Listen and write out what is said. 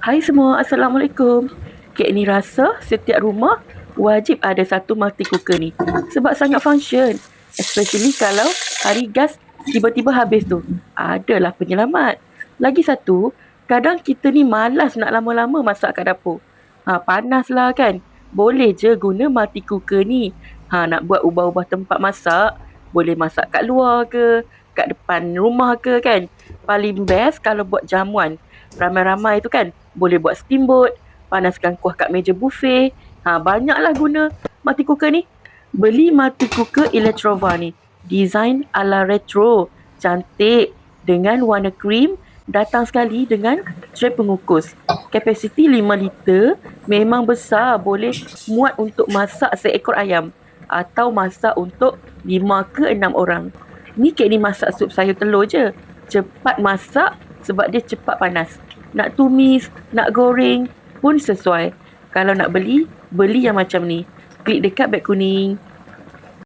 Hai semua, Assalamualaikum. Kek ni rasa setiap rumah wajib ada satu multi cooker ni. Sebab sangat function. Especially kalau hari gas tiba-tiba habis tu. Adalah penyelamat. Lagi satu, kadang kita ni malas nak lama-lama masak kat dapur. Panas lah kan. Boleh je guna multi cooker ni. Nak buat ubah-ubah tempat masak, boleh masak kat luar ke, kat depan rumah ke kan. Paling best kalau buat jamuan ramai-ramai tu kan, boleh buat steamboat, panaskan kuah kat meja buffet. Banyaklah guna multi cooker ni. Beli multi cooker Electrova ni. Design ala retro, cantik dengan warna krim, datang sekali dengan tray pengukus. Kapasiti 5 liter, memang besar, boleh muat untuk masak seekor ayam atau masak untuk 5 ke 6 orang. Ni kek ni masak sup sayur telur je. Cepat masak sebab dia cepat panas. Nak tumis, nak goreng pun sesuai. Kalau nak beli, beli yang macam ni. Klik dekat beg kuning.